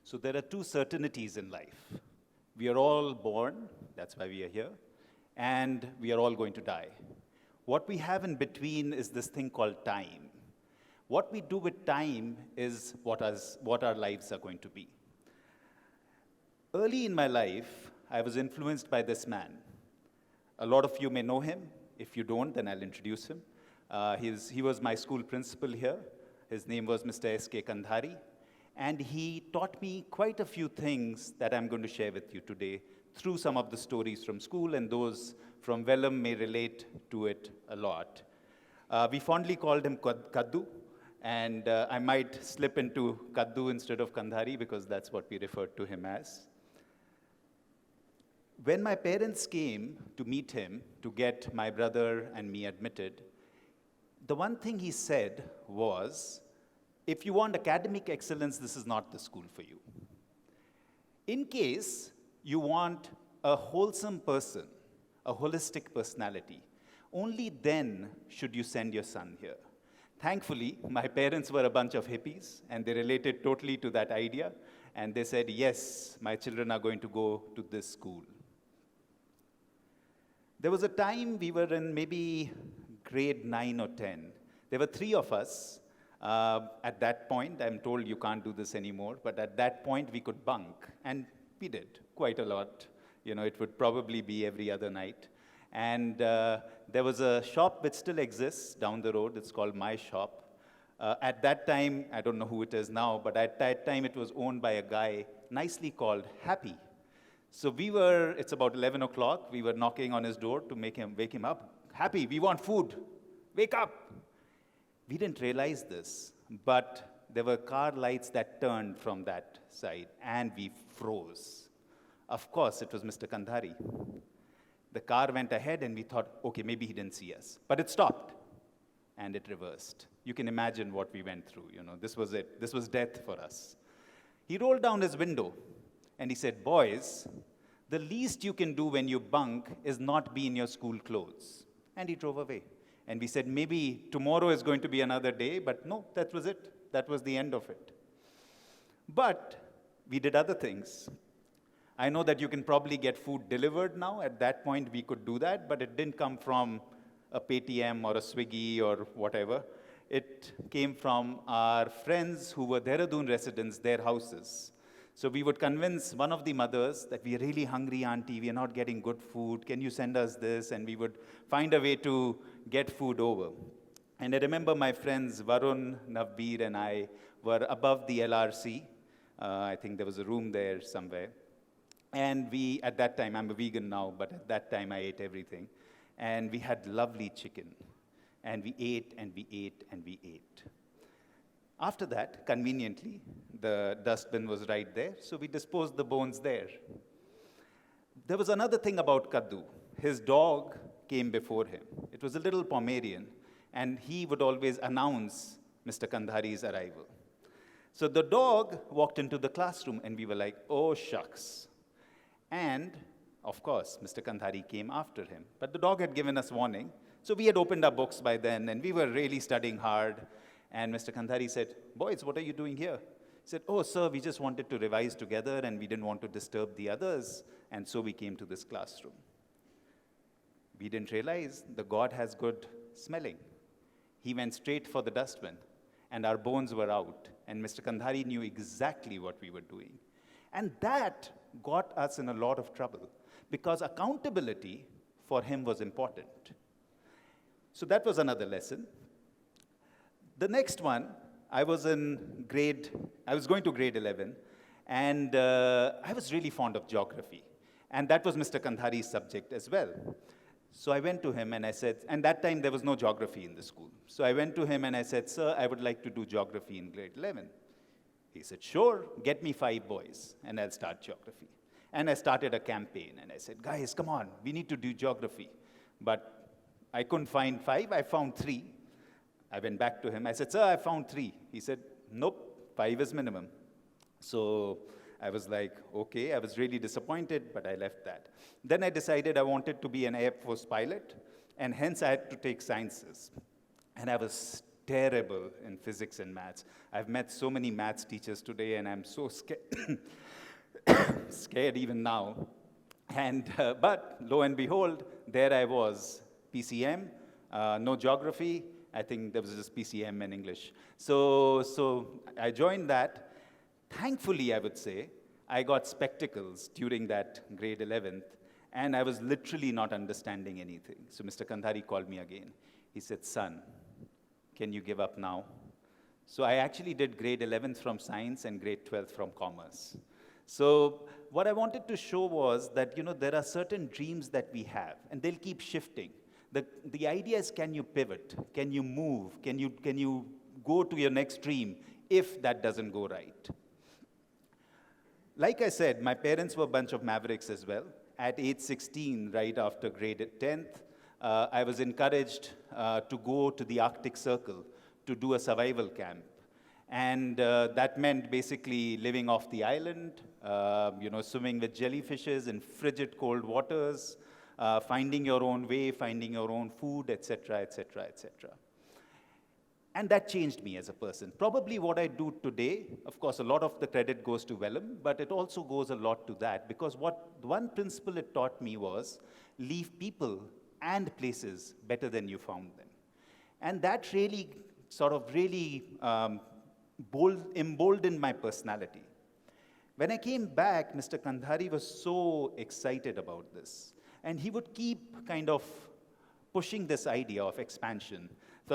So there are two certainties in life. We are all born, that's why we are here, and we are all going to die. What we have in between is this thing called time. What we do with time is what our lives are going to be. Early in my life, I was influenced by this man. A lot of you may know him. If you don't, then I'll introduce him. He was my school principal here. His name was Mr. S.K. Kandhari. And he taught me quite a few things that I'm going to share with you today through some of the stories from school, and those from Vellum may relate to it a lot. We fondly called him Kaddu, and I might slip into Kaddu instead of Kandhari because that's what we referred to him as. When my parents came to meet him to get my brother and me admitted, the one thing he said was, if you want academic excellence, this is not the school for you. In case you want a wholesome person, a holistic personality, only then should you send your son here. Thankfully, my parents were a bunch of hippies, and they related totally to that idea, and they said, yes, my children are going to go to this school. There was a time we were in maybe grade 9 or 10. There were 3 of us. At that point, I'm told you can't do this anymore, but at that point we could bunk, and we did quite a lot. You know, it would probably be every other night. And there was a shop which still exists down the road. It's called My Shop. At that time, I don't know who it is now, but at that time it was owned by a guy nicely called Happy. So it's about 11 o'clock, we were knocking on his door to wake him up. Happy, we want food, wake up. We didn't realize this, but there were car lights that turned from that side, and we froze. Of course, it was Mr. Kandhari. The car went ahead, and we thought, okay, maybe he didn't see us. But it stopped, and it reversed. You can imagine what we went through. You know, this was it. This was death for us. He rolled down his window, and he said, boys, the least you can do when you bunk is not be in your school clothes. And he drove away. And we said, maybe tomorrow is going to be another day, but no, that was it. That was the end of it. But we did other things. I know that you can probably get food delivered now. At that point, we could do that, but it didn't come from a Paytm or a Swiggy or whatever. It came from our friends who were Dehradun residents, their houses. So we would convince one of the mothers that we are really hungry, auntie, we are not getting good food, can you send us this? And we would find a way to get food over. And I remember my friends Varun, Navbir, and I were above the LRC. I think there was a room there somewhere. And we, at that time, I'm a vegan now, but at that time I ate everything. And we had lovely chicken. And we ate, and we ate, and we ate. After that, conveniently, the dustbin was right there, so we disposed the bones there. There was another thing about Kaddu. His dog came before him. It was a little Pomeranian, and he would always announce Mr. Kandhari's arrival. So the dog walked into the classroom, and we were like, oh, shucks. And, of course, Mr. Kandhari came after him. But the dog had given us warning, so we had opened our books by then, and we were really studying hard. And Mr. Kandhari said, boys, what are you doing here? He said, oh, sir, we just wanted to revise together, and we didn't want to disturb the others, and so we came to this classroom. We didn't realize the God has good smelling. He went straight for the dustbin, and our bones were out, and Mr. Kandhari knew exactly what we were doing. And that got us in a lot of trouble, because accountability for him was important. So that was another lesson. The next one, I was going to grade 11, and I was really fond of geography. And that was Mr. Kandhari's subject as well. So I went to him and I said, and that time there was no geography in the school. So I went to him and I said, sir, I would like to do geography in grade 11. He said, sure, get me 5 boys, and I'll start geography. And I started a campaign, and I said, guys, come on, we need to do geography. But I couldn't find 5, I found 3. I went back to him. I said, sir, I found 3. He said, nope, 5 is minimum. So I was like, okay, I was really disappointed, but I left that. Then I decided I wanted to be an Air Force pilot, and hence I had to take sciences. And I was terrible in physics and maths. I've met so many maths teachers today, and I'm so scared even now. But lo and behold, there I was, PCM, no geography. I think there was just PCM and English. So I joined that. Thankfully, I would say, I got spectacles during that grade 11th, and I was literally not understanding anything. So Mr. Kandhari called me again. He said, son, can you give up now? So I actually did grade 11th from science and grade 12th from commerce. So what I wanted to show was that, there are certain dreams that we have, and they'll keep shifting. The idea is, can you pivot? Can you move? Can you go to your next dream if that doesn't go right? Like I said, my parents were a bunch of mavericks as well. At age 16, right after grade 10th, I was encouraged to go to the Arctic Circle to do a survival camp. And that meant basically living off the island, swimming with jellyfishes in frigid cold waters, finding your own way, finding your own food, etc., etc., etc. And that changed me as a person. Probably what I do today, of course, a lot of the credit goes to Vellum, but it also goes a lot to that, because one principle it taught me was, leave people and places better than you found them. And that really emboldened my personality. When I came back, Mr. Kandhari was so excited about this. And he would keep kind of pushing this idea of expansion.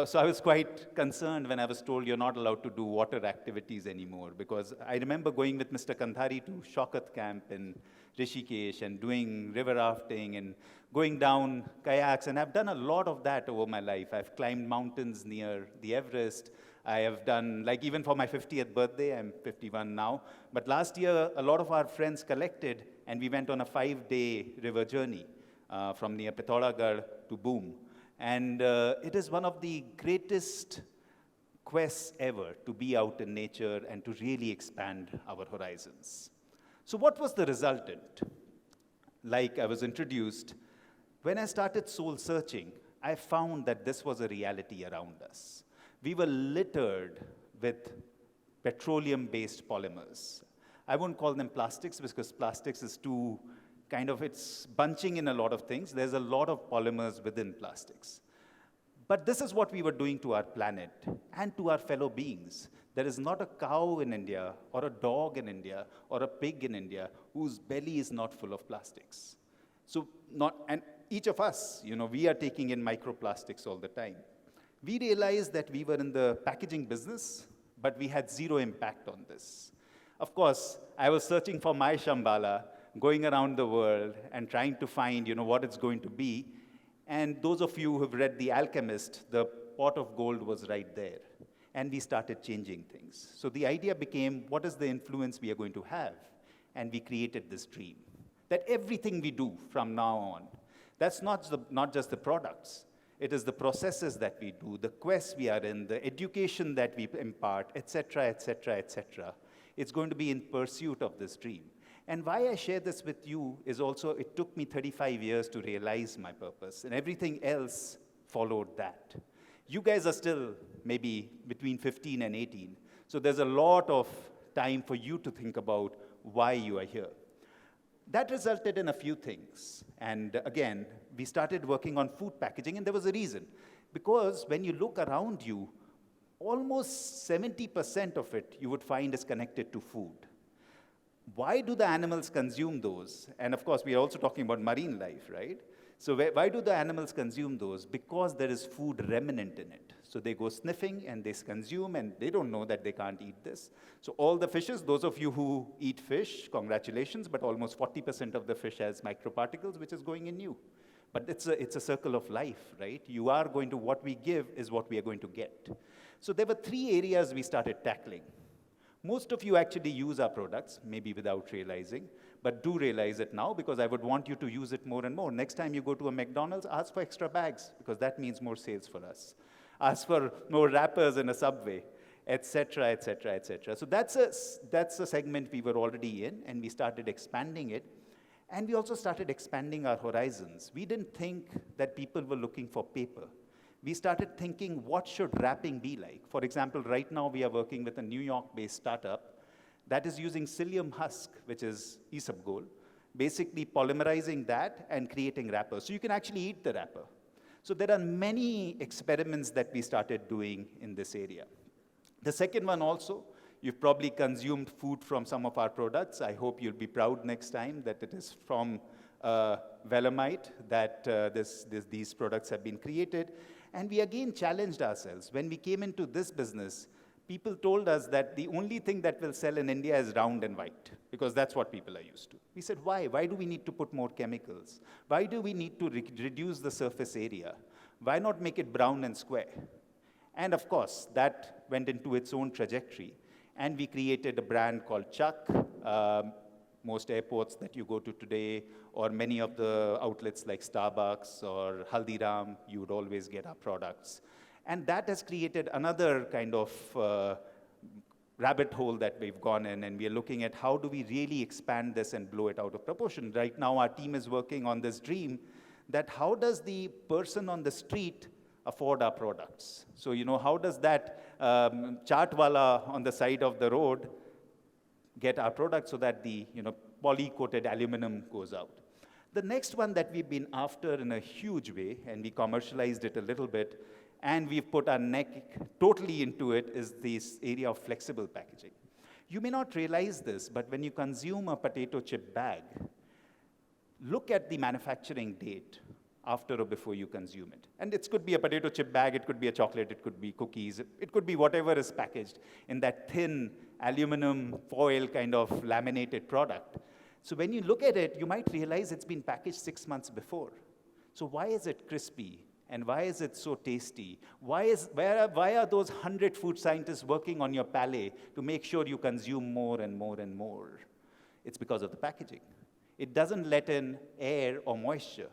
So I was quite concerned when I was told you're not allowed to do water activities anymore, because I remember going with Mr. Kandhari to Shaukat camp in Rishikesh and doing river rafting and going down kayaks, and I've done a lot of that over my life. I've climbed mountains near the Everest. I have done, like even for my 50th birthday, I'm 51 now, but last year a lot of our friends collected and we went on a 5-day river journey from near Pithoragarh to Boom. And it is one of the greatest quests ever to be out in nature and to really expand our horizons. So what was the resultant? Like I was introduced, when I started soul searching, I found that this was a reality around us. We were littered with petroleum-based polymers. I won't call them plastics because plastics is too it's bunching in a lot of things. There's a lot of polymers within plastics. But this is what we were doing to our planet and to our fellow beings. There is not a cow in India or a dog in India or a pig in India whose belly is not full of plastics. And each of us, we are taking in microplastics all the time. We realized that we were in the packaging business, but we had zero impact on this. Of course, I was searching for my Shambhala, going around the world and trying to find, what it's going to be. And those of you who have read The Alchemist, the pot of gold was right there. And we started changing things. So the idea became, what is the influence we are going to have? And we created this dream that everything we do from now on, that's not just the products. It is the processes that we do, the quests we are in, the education that we impart, etc., etc., etc. It's going to be in pursuit of this dream. And why I share this with you is also, it took me 35 years to realize my purpose, and everything else followed that. You guys are still maybe between 15 and 18, so there's a lot of time for you to think about why you are here. That resulted in a few things. And again, we started working on food packaging, and there was a reason. Because when you look around you, almost 70% of it you would find is connected to food. Why do the animals consume those? And of course, we are also talking about marine life, right? So why do the animals consume those? Because there is food remnant in it. So they go sniffing and they consume, and they don't know that they can't eat this. So all the fishes, those of you who eat fish, congratulations, but almost 40% of the fish has microparticles, which is going in you. But it's a circle of life, right? What we give is what we are going to get. So there were 3 areas we started tackling. Most of you actually use our products, maybe without realizing, but do realize it now, because I would want you to use it more and more. Next time you go to a McDonald's, ask for extra bags, because that means more sales for us. Ask for more wrappers in a Subway, etc., etc., etc. So that's a segment we were already in, and we started expanding it. And we also started expanding our horizons. We didn't think that people were looking for paper. we started thinking, what should wrapping be like? For example, right now we are working with a New York-based startup that is using psyllium husk, which is isabgol, basically polymerizing that and creating wrappers. So you can actually eat the wrapper. So there are many experiments that we started doing in this area. The second one also, you've probably consumed food from some of our products. I hope you'll be proud next time that it is from Velamite that these products have been created. And we again challenged ourselves. When we came into this business, people told us that the only thing that will sell in India is round and white, because that's what people are used to. We said, why? Why do we need to put more chemicals? Why do we need to reduce the surface area? Why not make it brown and square? And of course, that went into its own trajectory. And we created a brand called Chuck. Most airports that you go to today, or many of the outlets like Starbucks or Haldiram, you would always get our products. And that has created another kind of rabbit hole that we've gone in, and we are looking at how do we really expand this and blow it out of proportion. Right now, our team is working on this dream that how does the person on the street afford our products? So, how does that chaatwala on the side of the road get our product so that the poly-coated aluminum goes out? The next one that we've been after in a huge way, and we commercialized it a little bit, and we've put our neck totally into it, is this area of flexible packaging. You may not realize this, but when you consume a potato chip bag, look at the manufacturing date after or before you consume it. And it could be a potato chip bag, it could be a chocolate, it could be cookies, it could be whatever is packaged in that thin aluminum foil kind of laminated product. So when you look at it, you might realize it's been packaged 6 months before. So why is it crispy? And why is it so tasty? Why are those 100 food scientists working on your palate to make sure you consume more and more and more? It's because of the packaging. It doesn't let in air or moisture.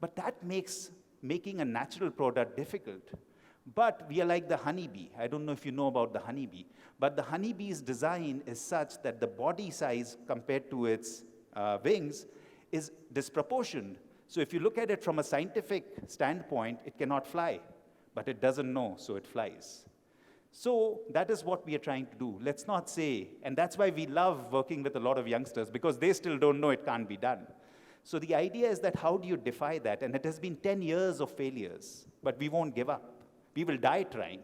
But that makes making a natural product difficult. But we are like the honeybee. I don't know if you know about the honeybee. But the honeybee's design is such that the body size compared to its wings is disproportionate. So if you look at it from a scientific standpoint, it cannot fly. But it doesn't know, so it flies. So that is what we are trying to do. Let's not say, and that's why we love working with a lot of youngsters, because they still don't know it can't be done. So the idea is that how do you defy that? And it has been 10 years of failures, but we won't give up. We will die trying,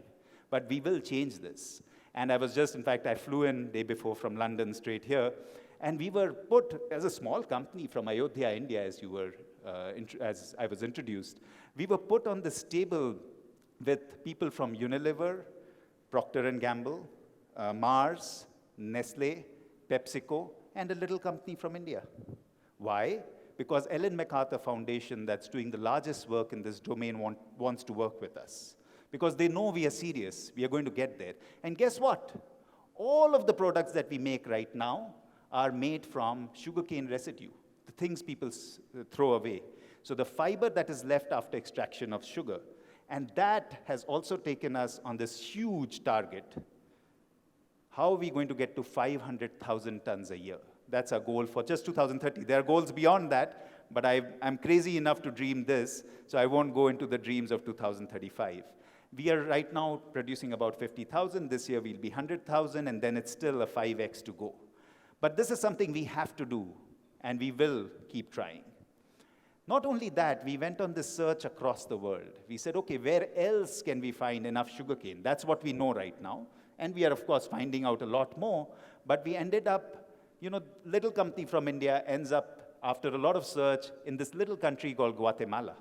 but we will change this. And I was just, in fact, I flew in day before from London straight here, and we were put, as a small company from Ayodhya, India, as I was introduced, we were put on this table with people from Unilever, Procter & Gamble, Mars, Nestle, PepsiCo, and a little company from India. Why? Because Ellen MacArthur Foundation, that's doing the largest work in this domain, wants to work with us. Because they know we are serious, we are going to get there. And guess what? All of the products that we make right now are made from sugarcane residue, the things people throw away. So the fiber that is left after extraction of sugar. And that has also taken us on this huge target. How are we going to get to 500,000 tons a year? That's our goal for just 2030. There are goals beyond that, but I'm crazy enough to dream this, so I won't go into the dreams of 2035. We are right now producing about 50,000. This year we'll be 100,000, and then it's still a 5x to go. But this is something we have to do, and we will keep trying. Not only that, we went on this search across the world. We said, okay, where else can we find enough sugarcane? That's what we know right now. And we are, of course, finding out a lot more. But we ended up, little company from India ends up, after a lot of search, in this little country called Guatemala.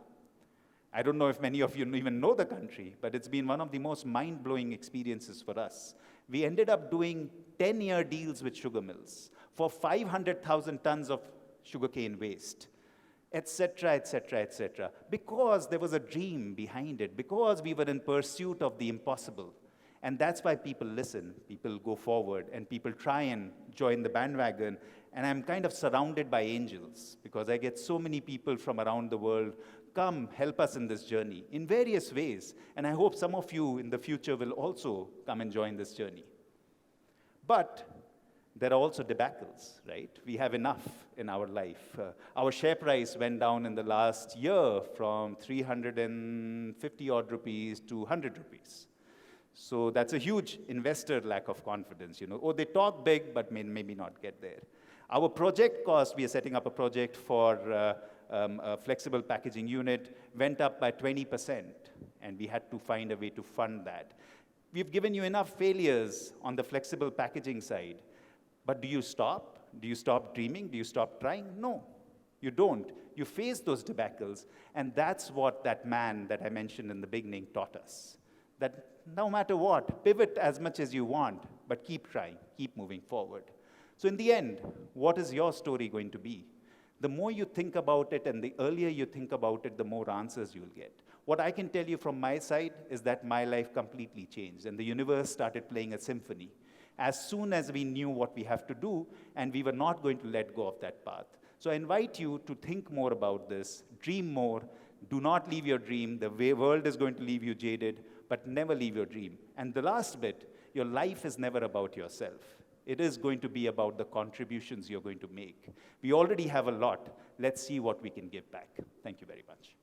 I don't know if many of you even know the country, but it's been one of the most mind-blowing experiences for us. We ended up doing 10-year deals with sugar mills for 500,000 tons of sugarcane waste, etc., etc., etc., because there was a dream behind it, because we were in pursuit of the impossible. And that's why people listen, people go forward, and people try and join the bandwagon. And I'm kind of surrounded by angels, because I get so many people from around the world, come help us in this journey in various ways. And I hope some of you in the future will also come and join this journey. But there are also debacles, right? We have enough in our life. Our share price went down in the last year from 350 odd rupees to 100 rupees. So that's a huge investor lack of confidence, you know. Oh, they talk big, but maybe not get there. Our project cost, we are setting up a project for a flexible packaging unit, went up by 20%, and we had to find a way to fund that. We've given you enough failures on the flexible packaging side, but do you stop? Do you stop dreaming? Do you stop trying? No, you don't. You face those debacles, and that's what that man that I mentioned in the beginning taught us. That no matter what, pivot as much as you want, but keep trying, keep moving forward. So in the end, what is your story going to be? The more you think about it and the earlier you think about it, the more answers you'll get. What I can tell you from my side is that my life completely changed, and the universe started playing a symphony as soon as we knew what we have to do, and we were not going to let go of that path. So I invite you to think more about this, dream more, do not leave your dream. The world is going to leave you jaded, but never leave your dream. And the last bit, your life is never about yourself. It is going to be about the contributions you're going to make. We already have a lot. Let's see what we can give back. Thank you very much.